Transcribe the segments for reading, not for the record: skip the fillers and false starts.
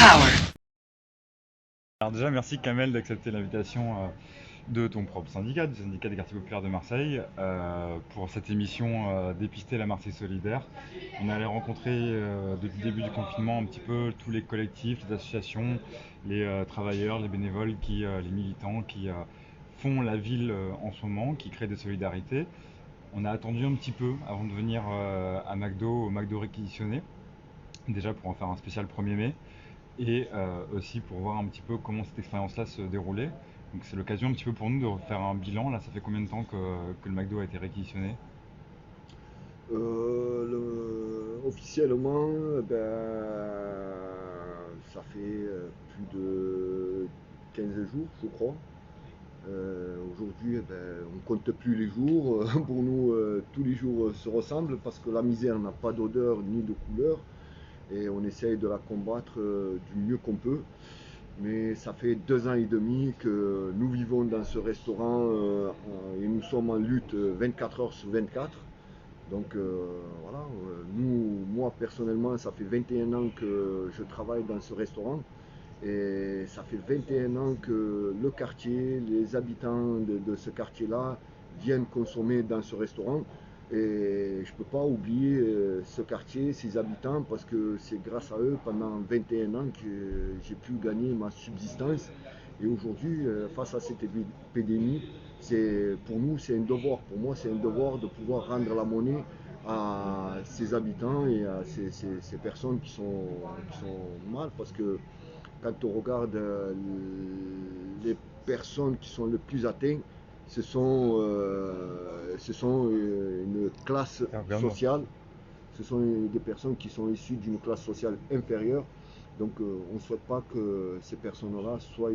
power. Alors déjà, merci Kamel d'accepter l'invitation de ton propre syndicat, du syndicat des quartiers populaires de Marseille, pour cette émission Dépister la Marseille solidaire. On est allé rencontrer depuis le début du confinement un petit peu tous les collectifs, les associations, les travailleurs, les bénévoles, les militants qui font la ville en ce moment, qui créent des solidarités. On a attendu un petit peu avant de venir à McDo, au McDo réquisitionné, déjà pour en faire un spécial 1er mai et aussi pour voir un petit peu comment cette expérience-là se déroulait. Donc c'est l'occasion un petit peu pour nous de faire un bilan. Là, ça fait combien de temps que le McDo a été réquisitionné? Officiellement, ça fait plus de 15 jours, je crois. Aujourd'hui, on compte plus les jours. Pour nous, tous les jours se ressemblent parce que la misère n'a pas d'odeur ni de couleur et on essaye de la combattre du mieux qu'on peut. Mais ça fait 2 ans et demi que nous vivons dans ce restaurant et nous sommes en lutte 24 heures sur 24. Donc voilà, moi personnellement, ça fait 21 ans que je travaille dans ce restaurant et ça fait 21 ans que le quartier, les habitants de ce quartier-là viennent consommer dans ce restaurant. Et je ne peux pas oublier ce quartier, ses habitants, parce que c'est grâce à eux pendant 21 ans que j'ai pu gagner ma subsistance. Et aujourd'hui, face à cette épidémie, pour nous, c'est un devoir. Pour moi, c'est un devoir de pouvoir rendre la monnaie à ces habitants et à ces personnes qui sont mal. Parce que quand on regarde les personnes qui sont le plus atteintes, ce sont une classe C'est un gouvernement. sociale, ce sont des personnes qui sont issues d'une classe sociale inférieure. Donc on ne souhaite pas que ces personnes-là soient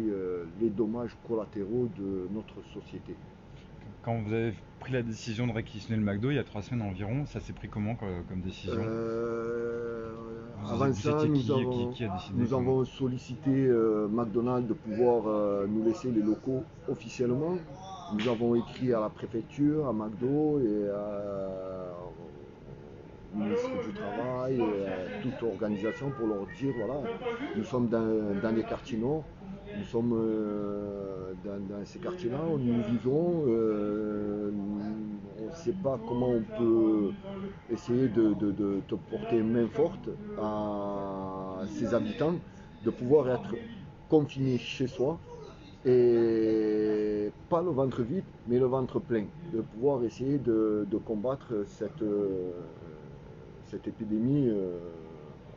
les dommages collatéraux de notre société. Quand vous avez pris la décision de réquisitionner le McDo il y a 3 semaines environ, ça s'est pris comment comme décision? Euh, Avant Vous ça, étiez qui a décidé nous comment? avons sollicité McDonald's de pouvoir nous laisser les locaux officiellement. Nous avons écrit à la préfecture, à McDo et au ministre du Travail et à toute organisation pour leur dire voilà, nous sommes dans les quartiers nord, nous sommes dans ces quartiers-là où nous vivons. On ne sait pas comment on peut essayer de porter main forte à ses habitants, de pouvoir être confinés chez soi et pas le ventre vide, mais le ventre plein, de pouvoir essayer de combattre cette épidémie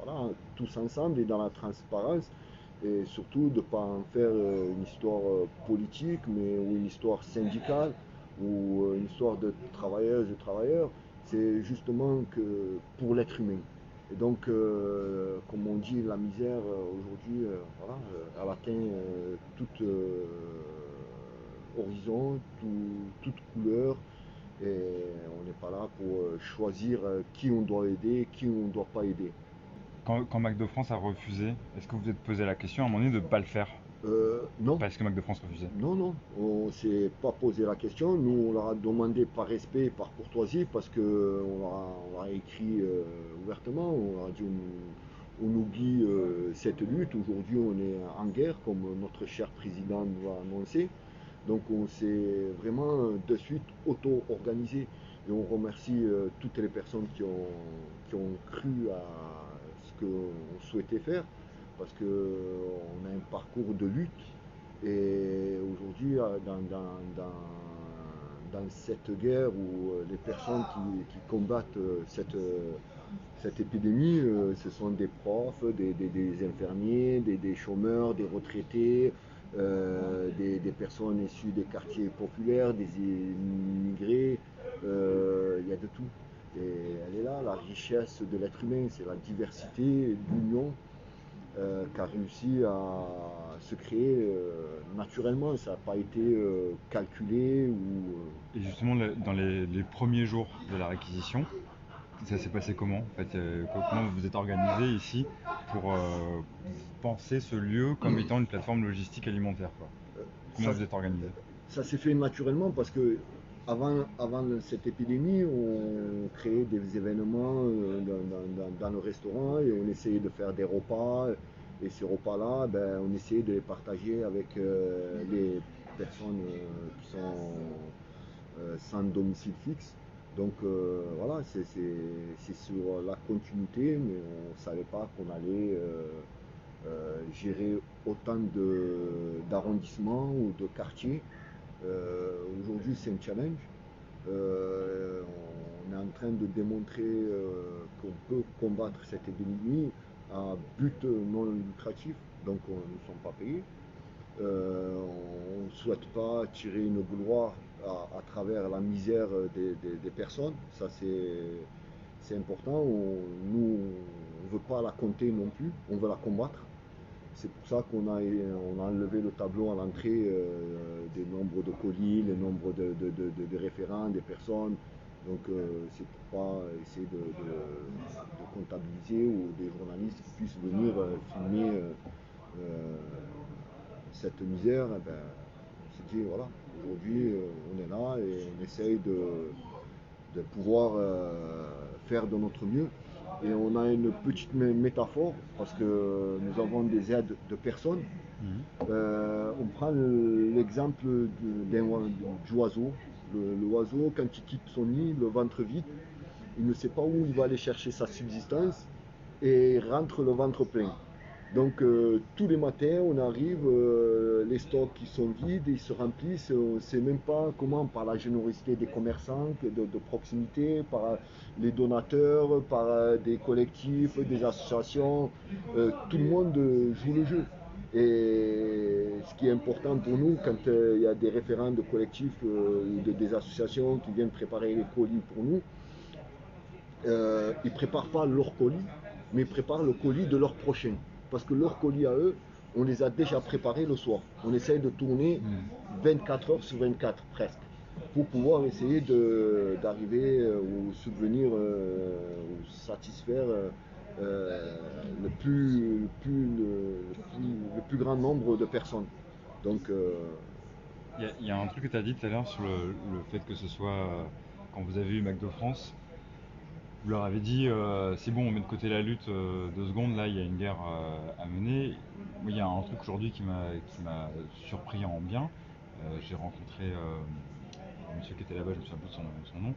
voilà, tous ensemble et dans la transparence, et surtout de ne pas en faire une histoire politique, mais ou une histoire syndicale, ou une histoire de travailleuses et travailleurs. C'est justement que pour l'être humain. Et donc, comme on dit, la misère aujourd'hui, voilà, elle atteint tout horizon, toute couleur, et on n'est pas là pour choisir qui on doit aider, qui on ne doit pas aider. Quand McDo France a refusé, est-ce que vous vous êtes posé la question à un moment donné de ne pas le faire? Non, Parce que McDo France refusait. non, non, on ne s'est pas posé la question. Nous, on leur a demandé par respect, par courtoisie, parce qu'on leur a écrit ouvertement, on leur a dit on oublie cette lutte. Aujourd'hui, on est en guerre, comme notre cher président nous a annoncé. Donc, on s'est vraiment de suite auto-organisé. Et on remercie toutes les personnes qui ont cru à ce qu'on souhaitait faire, parce qu'on a un parcours de lutte et aujourd'hui, dans cette guerre où les personnes qui combattent cette épidémie, ce sont des profs, des infirmiers, des chômeurs, des retraités, des personnes issues des quartiers populaires, des immigrés, il y a de tout. Et elle est là, la richesse de l'être humain, c'est la diversité, l'union qui a réussi à se créer naturellement. Ça n'a pas été calculé ou. Et justement, dans les premiers jours de la réquisition, ça s'est passé comment en fait? Comment vous vous êtes organisé ici pour penser ce lieu comme étant une plateforme logistique alimentaire, quoi? Comment ça, vous êtes organisé? ça s'est fait naturellement parce que avant cette épidémie, on créait des événements dans le restaurant et on essayait de faire des repas Et ces repas-là, ben, on essayait de les partager avec les personnes qui sont sans domicile fixe. Donc voilà, c'est sur la continuité, mais on ne savait pas qu'on allait gérer autant d'arrondissements ou de quartiers. Aujourd'hui, c'est un challenge. On est en train de démontrer qu'on peut combattre cette épidémie à but non lucratif, donc on ne sommes pas payés. On ne souhaite pas tirer une gloire à travers la misère des personnes, ça c'est important. Nous, on ne veut pas la compter non plus, on veut la combattre. C'est pour ça on a enlevé le tableau à l'entrée des nombres de colis, les nombres de référents, des personnes. Donc c'est pour pas essayer de comptabiliser ou des journalistes qui puissent venir filmer cette misère. Eh ben, on s'est dit voilà, aujourd'hui on est là et on essaye de pouvoir faire de notre mieux. Et on a une petite métaphore parce que nous avons des aides de personnes. On prend l'exemple du oiseau. L'oiseau, quand il quitte son nid, le ventre vide, il ne sait pas où il va aller chercher sa subsistance et il rentre le ventre plein. Donc tous les matins, on arrive, les stocks qui sont vides, ils se remplissent. On ne sait même pas comment, par la générosité des commerçants de proximité, par les donateurs, par des collectifs, des associations. Tout le monde joue le jeu. Et ce qui est important pour nous, quand il y a des référents de collectifs ou des associations qui viennent préparer les colis pour nous, ils ne préparent pas leur colis, mais ils préparent le colis de leur prochain. Parce que leurs colis à eux, on les a déjà préparés le soir. On essaye de tourner 24 heures sur 24 presque, pour pouvoir essayer d'arriver ou subvenir ou satisfaire le plus grand nombre de personnes. Donc Il y a un truc que tu as dit tout à l'heure sur le fait que ce soit quand vous avez eu McDo France, vous leur avez dit c'est bon, on met de côté la lutte 2 secondes, là il y a une guerre à mener. Moi, il y a un truc aujourd'hui qui m'a surpris en bien. J'ai rencontré un monsieur qui était là-bas, je me souviens plus de son nom,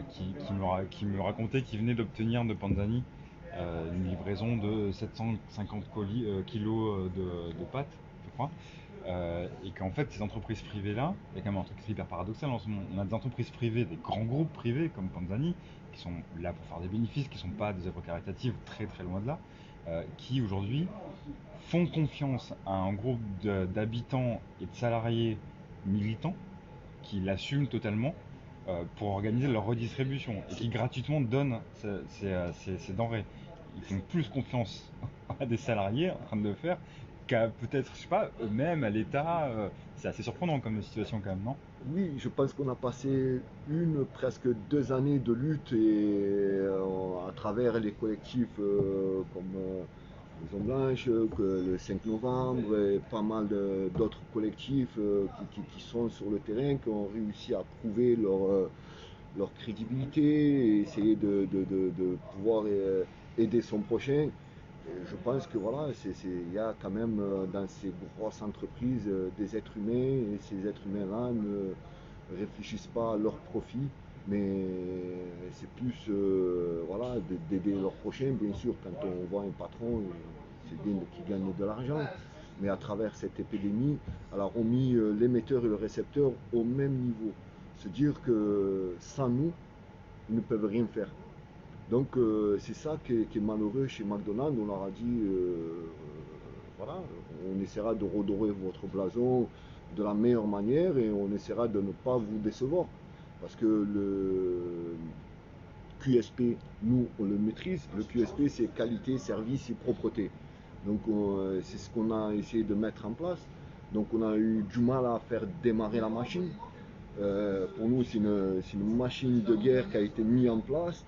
qui me racontait qu'il venait d'obtenir de Panzani une livraison de 750 kilos de pâtes, je crois. Et qu'en fait, ces entreprises privées-là, il y a quand même un truc qui est hyper paradoxal en ce moment. On a des entreprises privées, des grands groupes privés comme Panzani, qui sont là pour faire des bénéfices, qui ne sont pas des œuvres caritatives, très très loin de là, qui aujourd'hui font confiance à un groupe d'habitants et de salariés militants qui l'assument totalement pour organiser leur redistribution et qui gratuitement donnent ces denrées. Ils font plus confiance à des salariés en train de le faire qu'à peut-être, je sais pas, eux-mêmes, à l'État. C'est assez surprenant comme situation quand même, non? oui, je pense qu'on a passé presque 2 années de lutte et à travers les collectifs comme Maison Blanche, que le 5 novembre et pas mal d'autres collectifs qui sont sur le terrain, qui ont réussi à prouver leur crédibilité et essayer de pouvoir aider son prochain. Et je pense que voilà, il y a quand même dans ces grosses entreprises des êtres humains et ces êtres humains-là ne réfléchissent pas à leur profit, mais c'est plus voilà, d'aider leur prochain. Bien sûr, quand on voit un patron, c'est bien qu'il gagne de l'argent, mais à travers cette épidémie, alors on mis l'émetteur et le récepteur au même niveau. Se dire que sans nous, ils ne peuvent rien faire. Donc c'est ça qui est malheureux chez McDonald's. On leur a dit, voilà, on essaiera de redorer votre blason de la meilleure manière et on essaiera de ne pas vous décevoir. Parce que le QSP, nous, on le maîtrise. Le QSP, c'est qualité, service et propreté. Donc c'est ce qu'on a essayé de mettre en place. Donc on a eu du mal à faire démarrer la machine. Pour nous, c'est une machine de guerre qui a été mise en place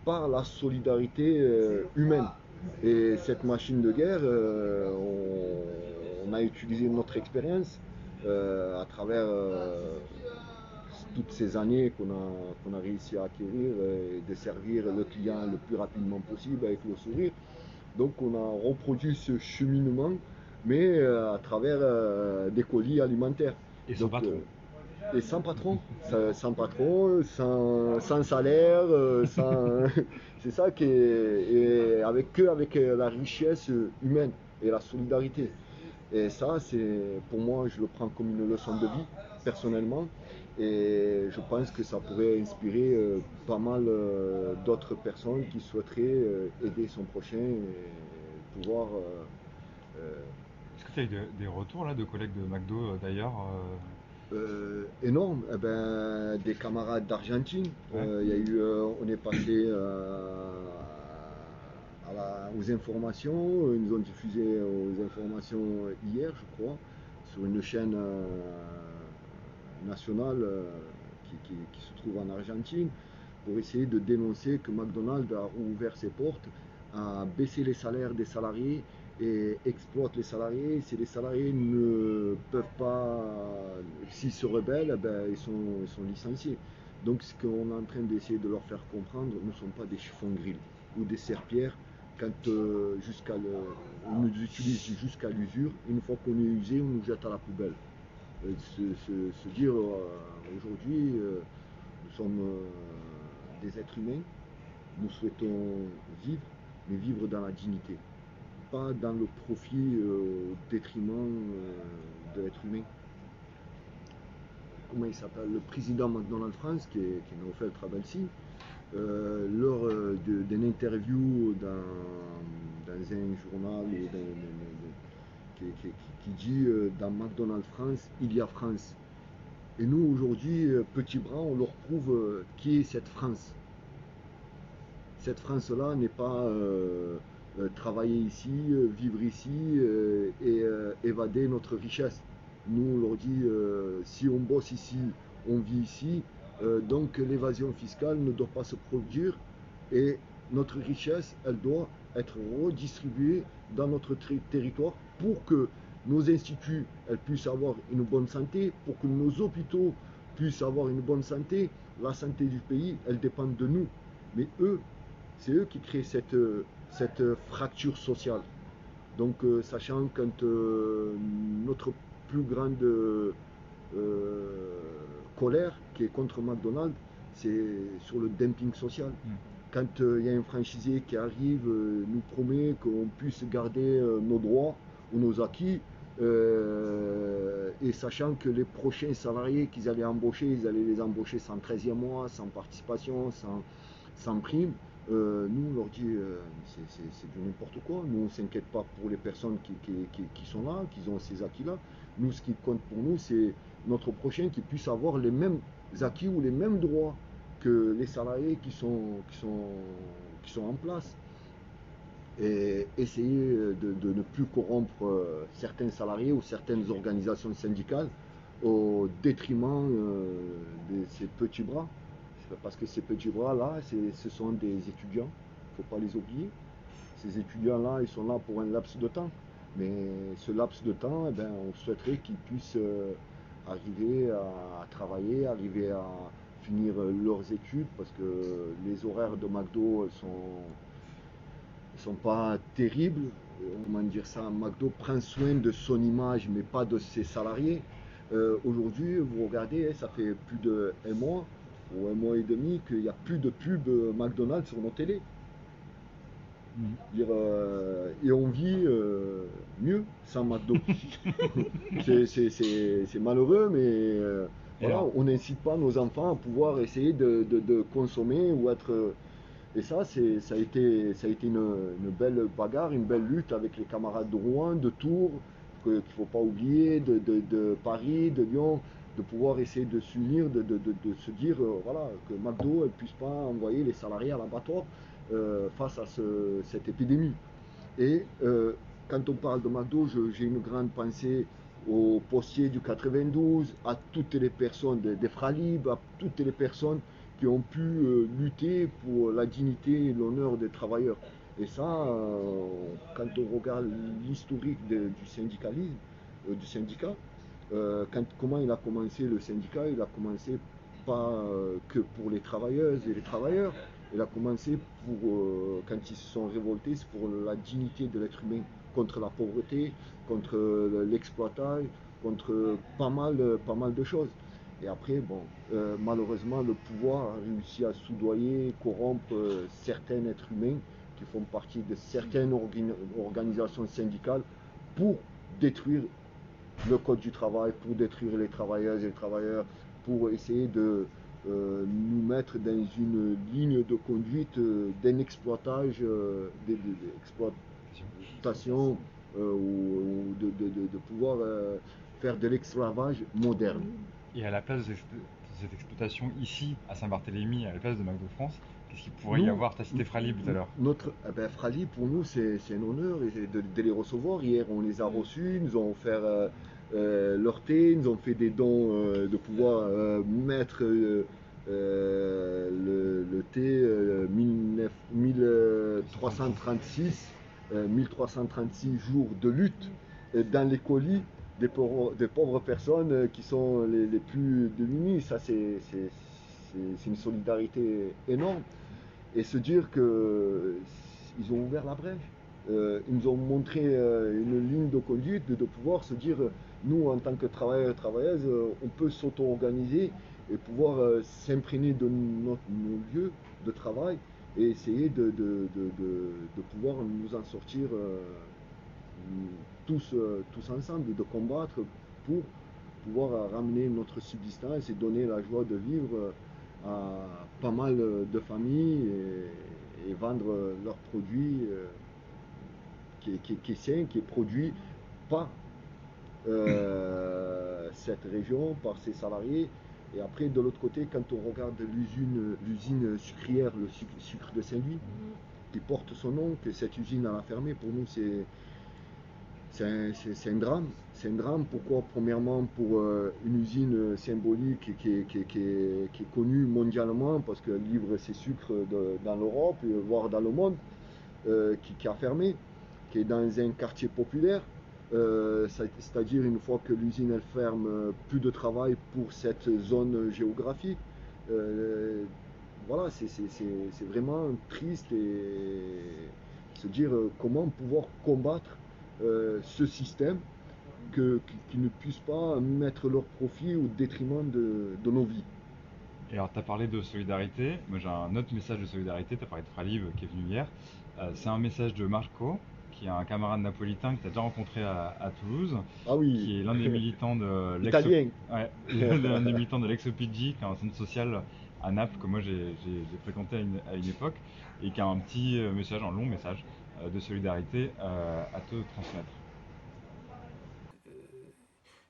par la solidarité humaine. Et cette machine de guerre, on a utilisé notre expérience à travers toutes ces années qu'on a réussi à acquérir et de servir le client le plus rapidement possible avec le sourire. Donc on a reproduit ce cheminement, mais à travers des colis alimentaires. Et sans Donc, patron. et sans patron, sans patron, sans salaire, sans... c'est ça qui est, et avec la richesse humaine et la solidarité. Et ça, c'est pour moi, je le prends comme une leçon de vie, personnellement. Et je pense que ça pourrait inspirer pas mal d'autres personnes qui souhaiteraient aider son prochain et pouvoir. Est-ce que tu as eu des retours là de collègues de McDo d'ailleurs Énorme. Eh ben, des camarades d'Argentine. Ouais. Il y a eu, on est passé aux informations. Ils nous ont diffusé aux informations hier, je crois, sur une chaîne nationale qui se trouve en Argentine, pour essayer de dénoncer que McDonald's a ouvert ses portes, a baissé les salaires des salariés et exploite les salariés. Si les salariés ne peuvent pas, s'ils se rebellent, eh ben, ils sont licenciés. Donc ce qu'on est en train d'essayer de leur faire comprendre, nous ne sommes pas des chiffons grilles ou des serpillères. Quand on nous utilise jusqu'à l'usure, une fois qu'on est usé, on nous jette à la poubelle. Se dire aujourd'hui, nous sommes des êtres humains, nous souhaitons vivre, mais vivre dans la dignité, pas dans le profit au détriment de l'être humain. Comment il s'appelle? Le président McDonald's France, qui est Naufel Travelsi, lors d'une interview dans un journal ou qui dit dans McDonald's France, il y a France. Et nous, aujourd'hui, Petit Bras, on leur prouve qui est cette France. Cette France-là n'est pas travailler ici, vivre ici et évader notre richesse. Nous, on leur dit, si on bosse ici, on vit ici, donc l'évasion fiscale ne doit pas se produire et notre richesse, elle doit être redistribuée dans notre territoire pour que nos instituts elles puissent avoir une bonne santé, pour que nos hôpitaux puissent avoir une bonne santé. La santé du pays, elle dépend de nous. Mais eux, c'est eux qui créent cette fracture sociale. Donc, sachant quand notre plus grande colère qui est contre McDonald's, c'est sur le dumping social. Quand il y a un franchisé qui arrive, nous promet qu'on puisse garder nos droits ou nos acquis, et sachant que les prochains salariés qu'ils allaient embaucher, ils allaient les embaucher sans 13e mois, sans participation, sans prime. Nous, on leur dit c'est du n'importe quoi. Nous, on ne s'inquiète pas pour les personnes qui sont là, qui ont ces acquis-là. Nous, ce qui compte pour nous, c'est notre prochain qui puisse avoir les mêmes acquis ou les mêmes droits que les salariés qui sont en place. Et essayer de ne plus corrompre certains salariés ou certaines organisations syndicales au détriment de ces petits bras. Parce que ces petits bras-là, ce sont des étudiants, il ne faut pas les oublier. Ces étudiants-là, ils sont là pour un laps de temps. Mais ce laps de temps, eh ben, on souhaiterait qu'ils puissent arriver à travailler, arriver à finir leurs études, parce que les horaires de McDo sont pas terribles. Comment dire ça? McDo prend soin de son image, mais pas de ses salariés. Aujourd'hui, vous regardez, ça fait plus d'un mois ou un mois et demi qu'il n'y a plus de pub McDonald's sur nos télés. Et on vit mieux sans McDo. C'est malheureux, mais voilà, on n'incite pas nos enfants à pouvoir essayer de consommer ou être. Et ça, ça a été une belle bagarre, une belle lutte avec les camarades de Rouen, de Tours, qu'il ne faut pas oublier, de Paris, de Lyon, de pouvoir essayer de s'unir, de se dire voilà, que McDo ne puisse pas envoyer les salariés à l'abattoir face à cette épidémie. Et quand on parle de McDo, j'ai une grande pensée aux postiers du 92, à toutes les personnes des Fralib, à toutes les personnes qui ont pu lutter pour la dignité et l'honneur des travailleurs. Et ça, quand on regarde l'historique du syndicalisme, du syndicat, comment il a commencé le syndicat, il a commencé pas que pour les travailleuses et les travailleurs, Il a commencé quand ils se sont révoltés, c'est pour la dignité de l'être humain, contre la pauvreté, contre l'exploitation, contre pas mal de choses. Et après, bon, malheureusement, le pouvoir a réussi à soudoyer, corrompre certains êtres humains qui font partie de certaines organisations syndicales pour détruire le code du travail, pour détruire les travailleuses et les travailleurs, pour essayer de nous mettre dans une ligne de conduite d'un exploitation ou de pouvoir faire de l'esclavage moderne. Et à la place de cette exploitation ici, à Saint-Barthélemy, à la place de McDo France, qu'est-ce qu'il pourrait y Nous, avoir? Tu as cité Frali tout à l'heure. Frali, pour nous, c'est un honneur de les recevoir. Hier, on les a reçus, nous ont offert leur thé, nous ont fait des dons de pouvoir mettre le thé 1336 jours de lutte dans les colis des pauvres personnes qui sont les plus démunies. Ça, c'est une solidarité énorme. Et se dire qu'ils ont ouvert la brèche. Ils nous ont montré une ligne de conduite de pouvoir se dire, nous en tant que travailleurs et travailleuses, on peut s'auto-organiser et pouvoir s'imprégner de nos lieux de travail et essayer de pouvoir nous en sortir tous ensemble, de combattre pour pouvoir ramener notre subsistance et donner la joie de vivre à pas mal de familles et vendre leurs produits qui est sain, qui est produit par cette région, par ses salariés. Et après, de l'autre côté, quand on regarde l'usine sucrière, le sucre de Saint-Louis, qui porte son nom, que cette usine a fermé, pour nous, c'est un drame. C'est un drame. Pourquoi? Premièrement, pour une usine symbolique qui est connue mondialement parce qu'elle livre ses sucres dans l'Europe, voire dans le monde, qui a fermé, qui est dans un quartier populaire. C'est-à-dire une fois que l'usine elle ferme, plus de travail pour cette zone géographique. Voilà, c'est vraiment triste et se dire comment pouvoir combattre ce système qui ne puisse pas mettre leur profit au détriment de nos vies. Et alors, tu as parlé de solidarité. Moi, j'ai un autre message de solidarité. Tu as parlé de Fralive qui est venu hier. C'est un message de Marco, qui est un camarade napolitain que tu as déjà rencontré à Toulouse, Ah oui, qui est l'un des militants de italien. ouais, l'un des militants de l'ex-OPJ, qui est un centre social à Naples que moi j'ai fréquenté à une époque, et qui a un petit message, un long message de solidarité à te transmettre.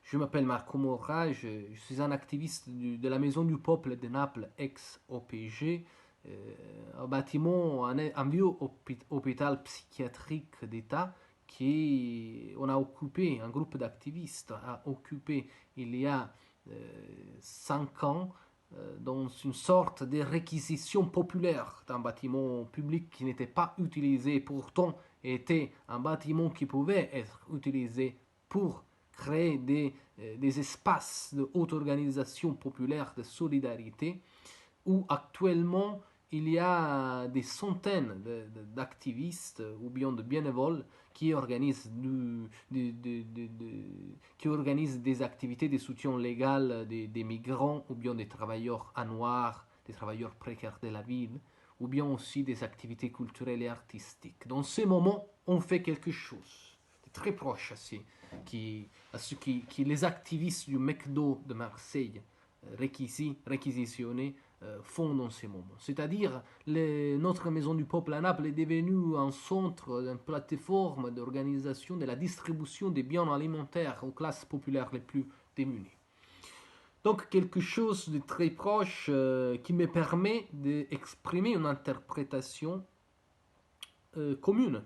Je m'appelle Marco Morra, je suis un activiste de la Maison du Peuple de Naples, ex-OPG, un bâtiment, un vieux hôpital psychiatrique d'État qui on a occupé, un groupe d'activistes a occupé il y a 5 ans dans une sorte de réquisition populaire d'un bâtiment public qui n'était pas utilisé, pourtant était un bâtiment qui pouvait être utilisé pour créer des espaces de haute organisation populaire de solidarité où actuellement il y a des centaines d'activistes ou bien de bénévoles qui organisent, qui organisent des activités de soutien légal des migrants ou bien des travailleurs à noir, des travailleurs précaires de la ville, ou bien aussi des activités culturelles et artistiques. Dans ces moments, on fait quelque chose de très proche à ce qui les activistes du McDo de Marseille réquisitionnés font dans ces moments. C'est-à-dire, notre Maison du Peuple à Naples est devenue un centre, une plateforme d'organisation de la distribution des biens alimentaires aux classes populaires les plus démunies. Donc, quelque chose de très proche qui me permet d'exprimer une interprétation commune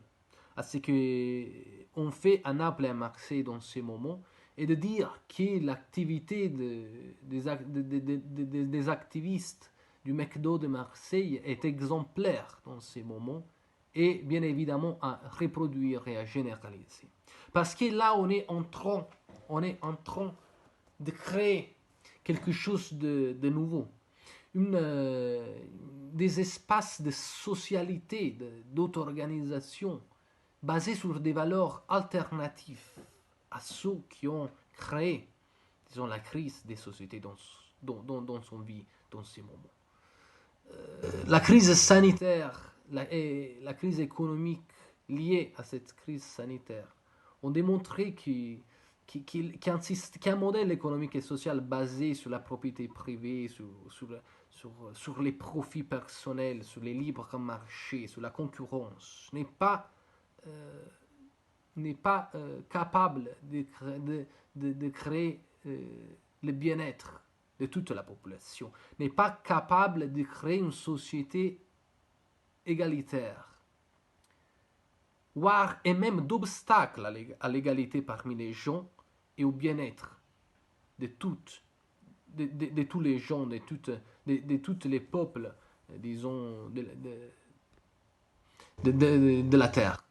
à ce qu'on fait à Naples et à Marseille dans ces moments, et de dire que l'activité des activistes du McDo de Marseille est exemplaire dans ces moments et bien évidemment à reproduire et à généraliser. Parce que là, on est en train de créer quelque chose de nouveau. des espaces de socialité, d'auto-organisation, basés sur des valeurs alternatives à ceux qui ont créé, disons, la crise des sociétés dont on vit dans ces moments. La crise sanitaire et la crise économique liée à cette crise sanitaire ont démontré qu'un modèle économique et social basé sur la propriété privée, sur les profits personnels, sur les libres marchés, sur la concurrence, n'est pas capable de créer le bien-être de toute la population, n'est pas capable de créer une société égalitaire, voire et même d'obstacle à l'égalité parmi les gens et au bien-être de tous les gens, de tous les peuples, disons, de la Terre.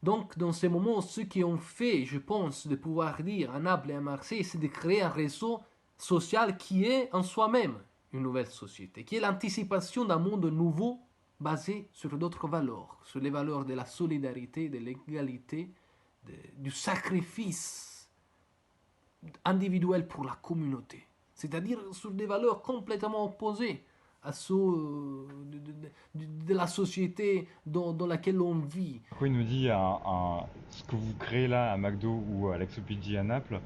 Donc, dans ces moments, ce qu'ils ont fait, je pense, de pouvoir dire à Naples et à Marseille, c'est de créer un réseau social qui est en soi-même une nouvelle société, qui est l'anticipation d'un monde nouveau basé sur d'autres valeurs, sur les valeurs de la solidarité, de l'égalité, du sacrifice individuel pour la communauté. C'est-à-dire sur des valeurs complètement opposées à ceux de la société dans laquelle on vit. Après, il nous dit ce que vous créez là à McDo ou à l'Exopédie à Naples,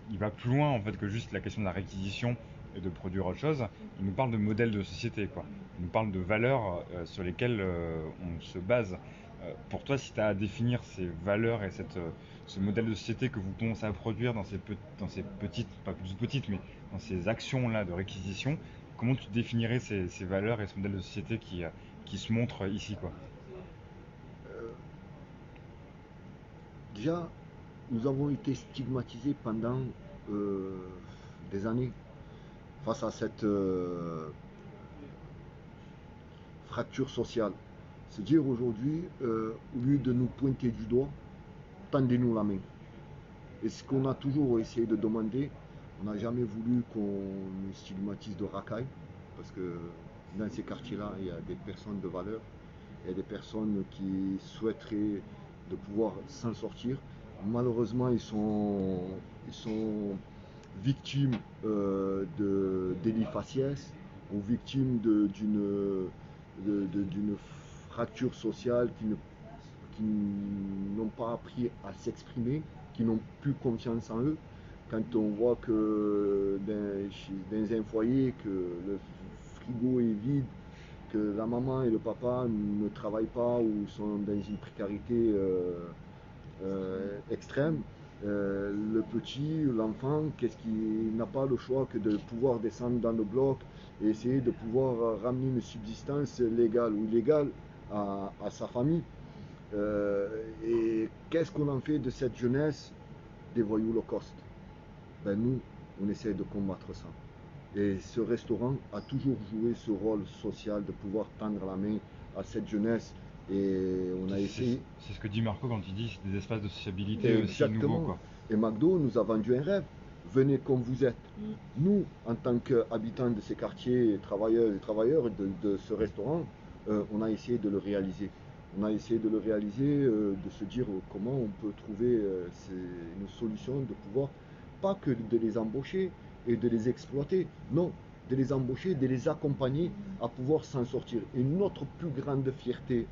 il va plus loin en fait que juste la question de la réquisition et de produire autre chose. Il nous parle de modèle de société, quoi. Il nous parle de valeurs sur lesquelles on se base. Pour toi, si tu as à définir ces valeurs et ce modèle de société que vous commencez à produire dans ces petites, pas plus petites, mais dans ces actions-là de réquisition, comment tu définirais ces valeurs et ce modèle de société qui se montre ici, quoi? Déjà, nous avons été stigmatisés pendant des années face à cette fracture sociale. Se dire aujourd'hui, au lieu de nous pointer du doigt, tendez-nous la main. Et ce qu'on a toujours essayé de demander, on n'a jamais voulu qu'on nous stigmatise de racaille, parce que dans ces quartiers-là, il y a des personnes de valeur, il y a des personnes qui souhaiteraient de pouvoir s'en sortir. Malheureusement, ils sont victimes de délits faciès ou victimes d'une fracture sociale qui n'ont pas appris à s'exprimer, qui n'ont plus confiance en eux. Quand on voit que dans un foyer, que le frigo est vide, que la maman et le papa ne travaillent pas ou sont dans une précarité extrême, le petit, l'enfant, qu'est-ce qui n'a pas le choix que de pouvoir descendre dans le bloc et essayer de pouvoir ramener une subsistance légale ou illégale à sa famille. Et qu'est-ce qu'on en fait de cette jeunesse des voyous low cost? Ben nous, on essaie de combattre ça. Et ce restaurant a toujours joué ce rôle social de pouvoir tendre la main à cette jeunesse. Et on a essayé. C'est ce que dit Marco quand il dit c'est des espaces de sociabilité aussi nouveaux, quoi. Et McDo nous a vendu un rêve. Venez comme vous êtes. Nous, en tant qu'habitants de ces quartiers, travailleurs et travailleurs de ce restaurant, on a essayé de le réaliser. On a essayé de le réaliser, de se dire comment on peut trouver une solution de pouvoir, pas que de les embaucher et de les exploiter, non, de les embaucher, de les accompagner à pouvoir s'en sortir. Et notre plus grande fierté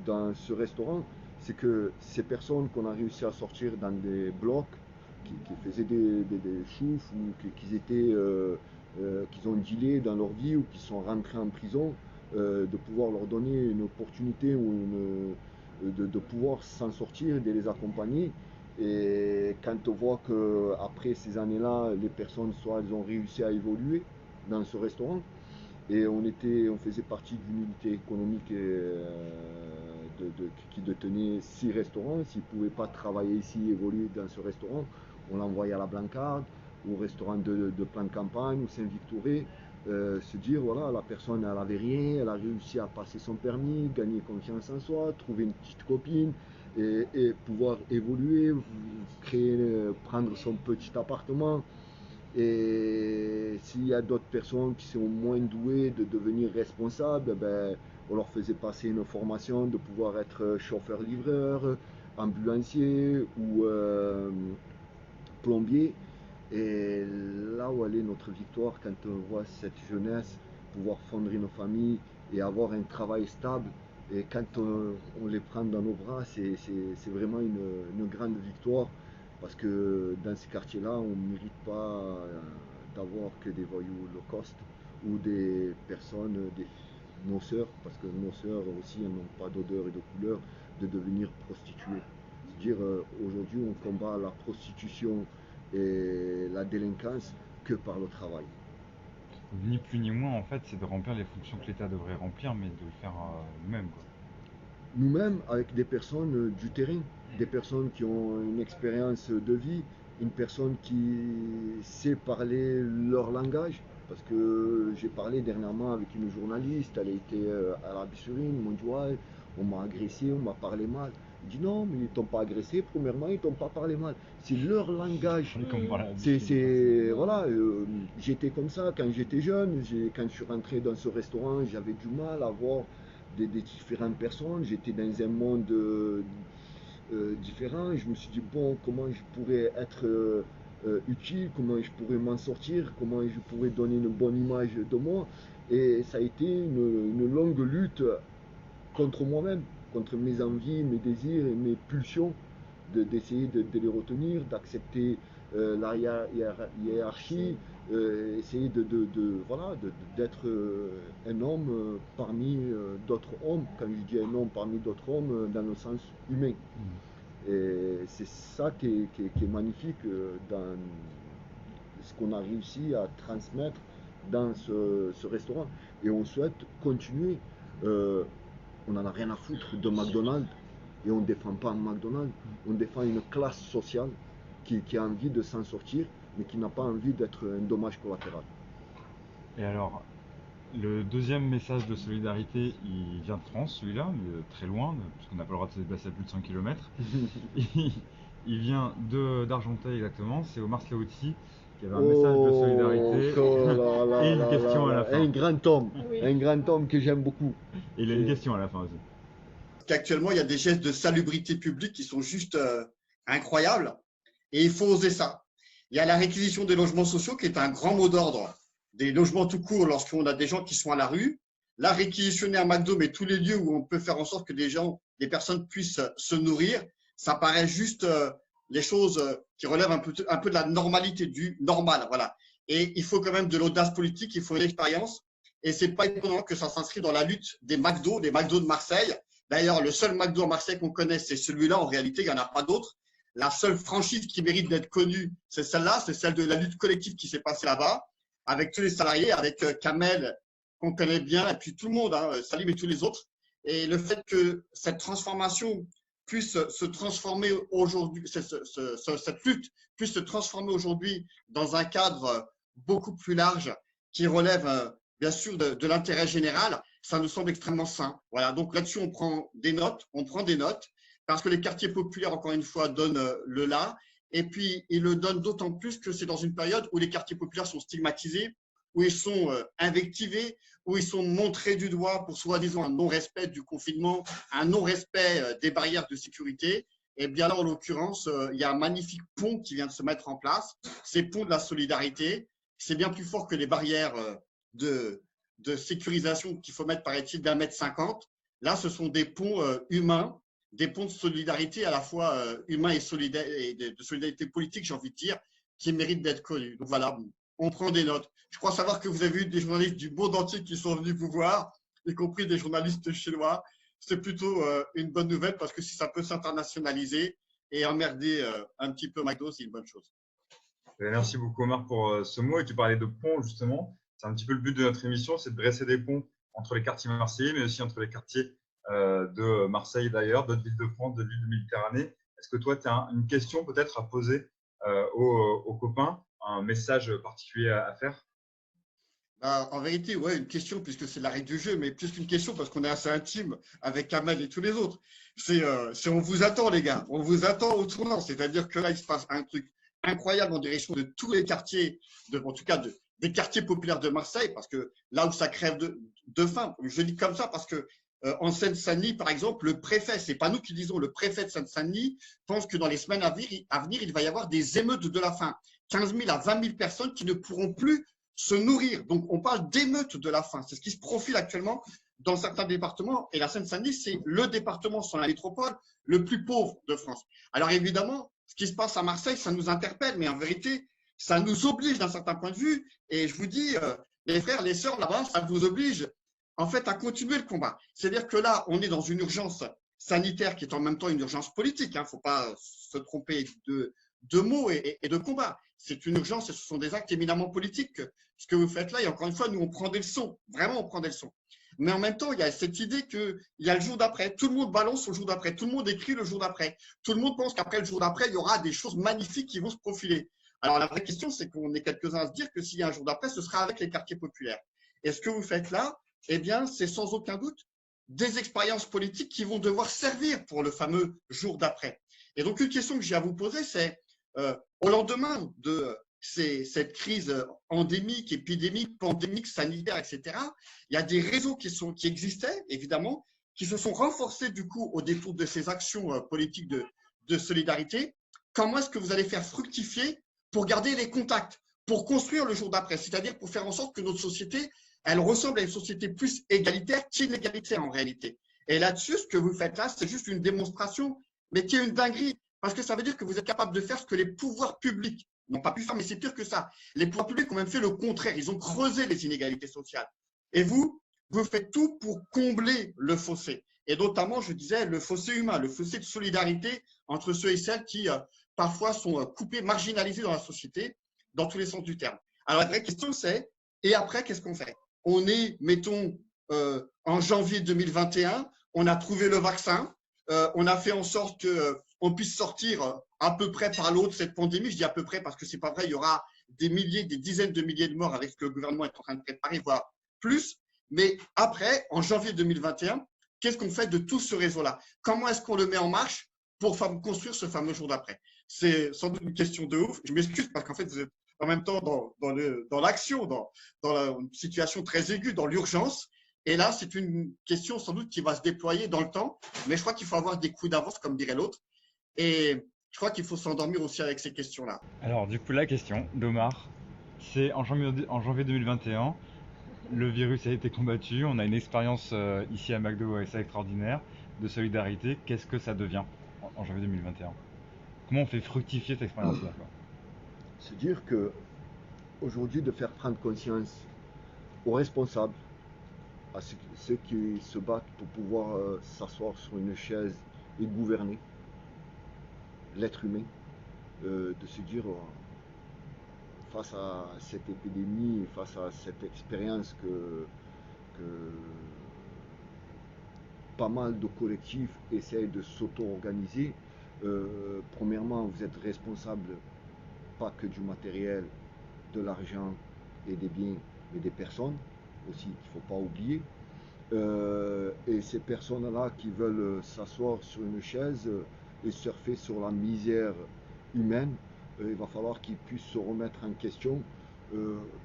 dans ce restaurant, c'est que ces personnes qu'on a réussi à sortir dans des blocs, qui faisaient des choufs ou qu'ils ont dealé dans leur vie ou qui sont rentrés en prison, de pouvoir leur donner une opportunité ou de pouvoir s'en sortir et de les accompagner. Et quand on voit qu'après ces années-là, les personnes, soit elles ont réussi à évoluer dans ce restaurant, et on faisait partie d'une unité économique qui détenait 6 restaurants. S'ils ne pouvaient pas travailler ici, évoluer dans ce restaurant, on l'envoyait à la Blancarde, au restaurant de Plan de Campagne ou Saint-Victoré. Se dire, voilà, la personne, elle n'avait rien, elle a réussi à passer son permis, gagner confiance en soi, trouver une petite copine et pouvoir évoluer, créer, prendre son petit appartement. Et s'il y a d'autres personnes qui sont moins douées de devenir responsables, ben, on leur faisait passer une formation de pouvoir être chauffeur-livreur, ambulancier ou plombier. Et là où elle est notre victoire, quand on voit cette jeunesse pouvoir fonder une famille et avoir un travail stable, et quand on les prend dans nos bras, c'est vraiment une grande victoire. Parce que dans ces quartiers-là, on ne mérite pas d'avoir que des voyous low cost ou des personnes, nos sœurs, parce que nos sœurs aussi elles n'ont pas d'odeur et de couleur, de devenir prostituées. C'est-à-dire aujourd'hui on combat la prostitution et la délinquance que par le travail. Ni plus ni moins, en fait, c'est de remplir les fonctions que l'État devrait remplir, mais de le faire nous-mêmes, quoi. Nous-mêmes, avec des personnes du terrain, des personnes qui ont une expérience de vie, une personne qui sait parler leur langage. Parce que j'ai parlé dernièrement avec une journaliste, elle était à la Bissurine, ils m'ont dit ouais, on m'a agressé, on m'a parlé mal. Je dis non, mais ils t'ont pas agressé, premièrement, ils t'ont pas parlé mal. C'est leur langage. Voilà, j'étais comme ça quand j'étais jeune, quand je suis rentré dans ce restaurant, j'avais du mal à voir des différentes personnes, j'étais dans un monde différent, et je me suis dit bon, comment je pourrais être utile, comment je pourrais m'en sortir, comment je pourrais donner une bonne image de moi. Et ça a été une longue lutte contre moi-même, contre mes envies, mes désirs et mes pulsions, d'essayer de les retenir, d'accepter la hiérarchie, essayer voilà, d'être un homme parmi d'autres hommes. Quand je dis un homme parmi d'autres hommes, dans le sens humain. Et c'est ça qui est magnifique dans ce qu'on a réussi à transmettre dans ce restaurant. Et on souhaite continuer. On n'en a rien à foutre de McDonald's et on ne défend pas McDonald's. On défend une classe sociale qui a envie de s'en sortir, mais qui n'a pas envie d'être un dommage collatéral. Et alors, le deuxième message de solidarité, il vient de France, celui-là, mais très loin, puisqu'on n'a pas le droit de se déplacer à plus de 100 km. Il vient d'Argenteuil exactement, c'est Omar Slaouti qui avait un message de solidarité et une question à la fin. Un grand homme que j'aime beaucoup. Et il a une question à la fin aussi. Qu'actuellement, il y a des gestes de salubrité publique qui sont juste incroyables et il faut oser ça. Il y a la réquisition des logements sociaux qui est un grand mot d'ordre, des logements tout court lorsqu'on a des gens qui sont à la rue. Là, réquisitionner un McDo, mais tous les lieux où on peut faire en sorte que des personnes puissent se nourrir, ça paraît juste les choses qui relèvent un peu de la normalité, du normal. Voilà. Et il faut quand même de l'audace politique, il faut une expérience. Et c'est pas étonnant que ça s'inscrit dans la lutte des McDo de Marseille. D'ailleurs, le seul McDo à Marseille qu'on connaît, c'est celui-là. En réalité, il n'y en a pas d'autres. La seule franchise qui mérite d'être connue, c'est celle-là, c'est celle de la lutte collective qui s'est passée là-bas, avec tous les salariés, avec Kamel, qu'on connaît bien, et puis tout le monde, hein, Salim et tous les autres. Et le fait que cette transformation puisse se transformer aujourd'hui, cette lutte puisse se transformer aujourd'hui dans un cadre beaucoup plus large qui relève bien sûr de l'intérêt général, ça nous semble extrêmement sain. Voilà, donc là-dessus, on prend des notes, parce que les quartiers populaires, encore une fois, donnent le là. Et puis, ils le donnent d'autant plus que c'est dans une période où les quartiers populaires sont stigmatisés, où ils sont invectivés, où ils sont montrés du doigt pour soi-disant un non-respect du confinement, un non-respect des barrières de sécurité. Et bien là, en l'occurrence, il y a un magnifique pont qui vient de se mettre en place, c'est le pont de la solidarité. C'est bien plus fort que les barrières de sécurisation qu'il faut mettre, paraît-il, d'1,50 m. Là, ce sont des ponts humains, des ponts de solidarité à la fois humains et de solidarité politique, j'ai envie de dire, qui méritent d'être connus. Donc voilà, on prend des notes. Je crois savoir que vous avez eu des journalistes du monde entier qui sont venus vous voir, y compris des journalistes chinois. C'est plutôt une bonne nouvelle parce que si ça peut s'internationaliser et emmerder un petit peu McDo, c'est une bonne chose. Merci beaucoup Omar pour ce mot. Et tu parlais de pont justement. C'est un petit peu le but de notre émission, c'est de dresser des ponts entre les quartiers marseillais, mais aussi entre les quartiers de Marseille d'ailleurs, d'autres villes de France, d'autres villes de Méditerranée. Est-ce que toi, tu as une question peut-être à poser aux copains, un message particulier à faire? En vérité, ouais, une question, puisque c'est la règle du jeu, mais plus qu'une question, parce qu'on est assez intime avec Kamel et tous les autres. C'est on vous attend, les gars. On vous attend au tournant. C'est-à-dire que là, il se passe un truc incroyable en direction de tous les quartiers, en tout cas des quartiers populaires de Marseille, parce que là où ça crève de faim, je dis comme ça parce que en Seine-Saint-Denis, par exemple, le préfet, c'est pas nous qui disons, le préfet de Seine-Saint-Denis pense que dans les semaines à venir, il va y avoir des émeutes de la faim. 15 000 à 20 000 personnes qui ne pourront plus se nourrir. Donc, on parle d'émeutes de la faim. C'est ce qui se profile actuellement dans certains départements. Et la Seine-Saint-Denis, c'est le département sans la métropole le plus pauvre de France. Alors, évidemment, ce qui se passe à Marseille, ça nous interpelle, mais en vérité, ça nous oblige d'un certain point de vue. Et je vous dis, les frères, les sœurs, là-bas, ça vous oblige en fait à continuer le combat. C'est-à-dire que là, on est dans une urgence sanitaire qui est en même temps une urgence politique. Il ne faut pas se tromper de mots et de combat. C'est une urgence et ce sont des actes éminemment politiques. Ce que vous faites là, et encore une fois, nous, on prend des leçons. Vraiment, on prend des leçons. Mais en même temps, il y a cette idée qu'il y a le jour d'après. Tout le monde balance le jour d'après. Tout le monde écrit le jour d'après. Tout le monde pense qu'après le jour d'après, il y aura des choses magnifiques qui vont se profiler. Alors, la vraie question, c'est qu'on est quelques-uns à se dire que s'il y a un jour d'après, ce sera avec les quartiers populaires. Et ce que vous faites là, eh bien, c'est sans aucun doute des expériences politiques qui vont devoir servir pour le fameux jour d'après. Et donc, une question que j'ai à vous poser, c'est au lendemain de cette crise endémique, épidémique, pandémique, sanitaire, etc., il y a des réseaux qui existaient, évidemment, qui se sont renforcés du coup au détour de ces actions politiques de solidarité. Comment est-ce que vous allez faire fructifier pour garder les contacts, pour construire le jour d'après, c'est-à-dire pour faire en sorte que notre société, elle ressemble à une société plus égalitaire qu'inégalitaire en réalité. Et là-dessus, ce que vous faites là, c'est juste une démonstration, mais qui est une dinguerie, parce que ça veut dire que vous êtes capable de faire ce que les pouvoirs publics n'ont pas pu faire, mais c'est pire que ça. Les pouvoirs publics ont même fait le contraire, ils ont creusé les inégalités sociales. Et vous faites tout pour combler le fossé. Et notamment, je disais, le fossé humain, le fossé de solidarité entre ceux et celles qui parfois sont coupés, marginalisés dans la société, dans tous les sens du terme. Alors la vraie question c'est, et après, qu'est-ce qu'on fait? On est, mettons, en janvier 2021, on a trouvé le vaccin, on a fait en sorte qu'on puisse sortir à peu près par l'eau de cette pandémie. Je dis à peu près parce que c'est pas vrai, il y aura des milliers, des dizaines de milliers de morts avec ce que le gouvernement est en train de préparer, voire plus. Mais après, en janvier 2021, qu'est-ce qu'on fait de tout ce réseau-là? Comment est-ce qu'on le met en marche pour construire ce fameux jour d'après? C'est sans doute une question de ouf. Je m'excuse parce qu'en fait, vous êtes en même temps dans l'action, dans la situation très aiguë, dans l'urgence. Et là, c'est une question sans doute qui va se déployer dans le temps. Mais je crois qu'il faut avoir des coups d'avance, comme dirait l'autre. Et je crois qu'il faut s'endormir aussi avec ces questions-là. Alors, du coup, la question d'Omar, c'est en janvier 2021, le virus a été combattu. On a une expérience ici à McDo assez extraordinaire de solidarité. Qu'est-ce que ça devient en janvier 2021? Comment on fait fructifier cette expérience-là? C'est dire que aujourd'hui, de faire prendre conscience aux responsables, à ceux qui se battent pour pouvoir s'asseoir sur une chaise et gouverner l'être humain, de se dire face à cette épidémie, face à cette expérience que pas mal de collectifs essayent de s'auto-organiser. Premièrement, vous êtes responsable pas que du matériel, de l'argent et des biens, mais des personnes aussi, qu'il ne faut pas oublier. Et ces personnes-là qui veulent s'asseoir sur une chaise et surfer sur la misère humaine, il va falloir qu'ils puissent se remettre en question.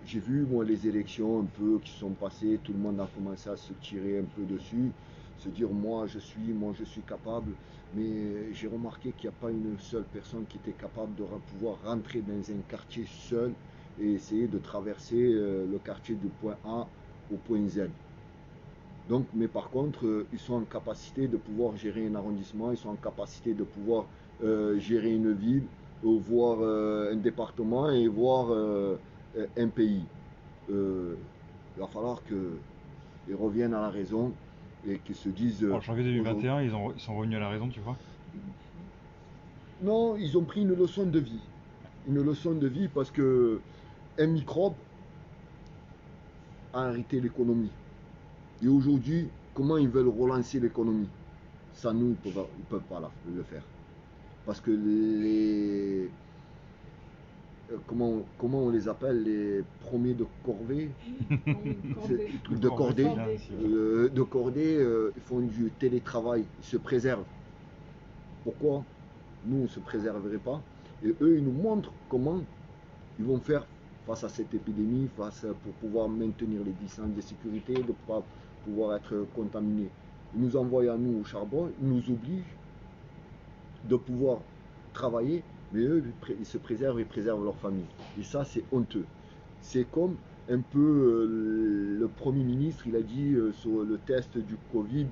J'ai vu moi les élections un peu qui sont passées, tout le monde a commencé à se tirer un peu dessus, se dire moi je suis capable, mais j'ai remarqué qu'il n'y a pas une seule personne qui était capable de pouvoir rentrer dans un quartier seul et essayer de traverser le quartier du point A au point Z. Donc, mais par contre, ils sont en capacité de pouvoir gérer un arrondissement, ils sont en capacité de pouvoir gérer une ville, voir un département et voir un pays. Il va falloir qu'ils reviennent à la raison et qu'ils se disent... En janvier 2021, ils sont revenus à la raison, tu vois? Non, ils ont pris une leçon de vie. Une leçon de vie parce que un microbe a arrêté l'économie. Et aujourd'hui, comment ils veulent relancer l'économie? Ça, nous, ils ne peuvent pas le faire. Parce que les... Comment on les appelle? Les premiers de corvée? De cordée. De cordée, ils font du télétravail, ils se préservent. Pourquoi nous, on ne se préserverait pas? Et eux, ils nous montrent comment ils vont faire face à cette épidémie, pour pouvoir maintenir les distances de sécurité, de ne pas pouvoir être contaminés. Ils nous envoient à nous au charbon, ils nous obligent de pouvoir travailler, mais eux, ils se préservent et préservent leur famille. Et ça, c'est honteux. C'est comme un peu le Premier ministre, il a dit sur le test du Covid,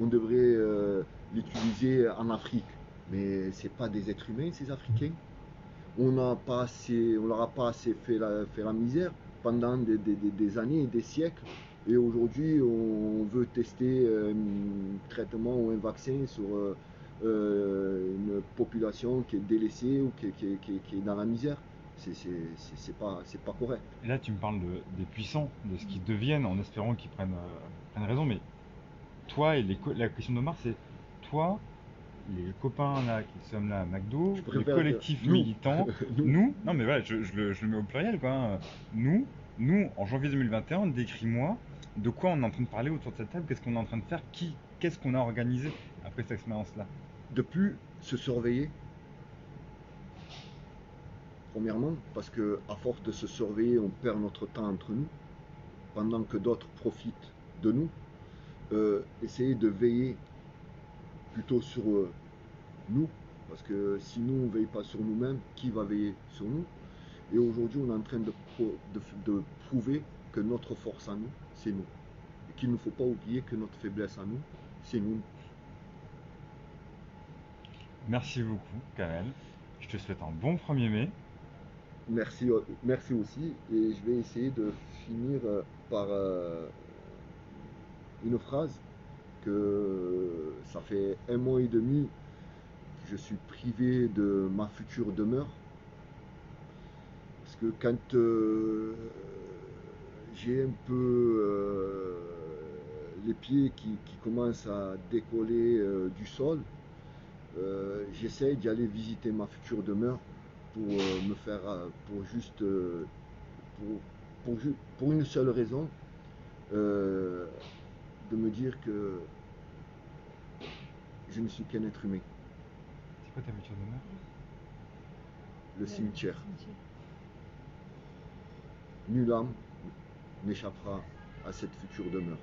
on devrait l'utiliser en Afrique. Mais ce n'est pas des êtres humains, ces Africains. On leur a pas assez fait la misère pendant des années et des siècles. Et aujourd'hui, on veut tester un traitement ou un vaccin sur une population qui est délaissée ou qui est dans la misère. C'est pas correct. Et là, tu me parles des puissants, de ce qu'ils deviennent, en espérant qu'ils prennent raison. Mais toi et la question de Mars, c'est toi, les copains là qui sommes là à McDo, les collectifs militants, nous, non mais voilà, je le mets au pluriel quoi. Nous, en janvier 2021, décris-moi de quoi on est en train de parler autour de cette table, qu'est-ce qu'on est en train de faire, qu'est-ce qu'on a organisé après cette expérience-là. De plus se surveiller. Premièrement, parce que à force de se surveiller, on perd notre temps entre nous, pendant que d'autres profitent de nous. Essayer de veiller plutôt sur nous, parce que si nous on ne veille pas sur nous-mêmes, qui va veiller sur nous? Et aujourd'hui, on est en train de prouver que notre force à nous, c'est nous. Et qu'il ne faut pas oublier que notre faiblesse à nous, c'est nous. Merci beaucoup, Kamel. Je te souhaite un bon 1er mai. Merci aussi. Et je vais essayer de finir par une phrase que ça fait 1 mois et demi que je suis privé de ma future demeure. Parce que quand j'ai un peu les pieds qui commencent à décoller du sol, j'essaie d'y aller visiter ma future demeure pour me faire, pour une seule raison, de me dire que je ne suis qu'un être humain. C'est quoi ta future demeure? Le cimetière. Nulle âme n'échappera à cette future demeure.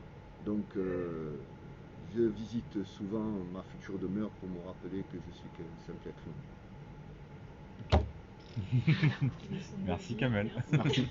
Donc je visite souvent ma future demeure pour me rappeler que je suis qu'un simple être humain. Merci Kamel. Merci.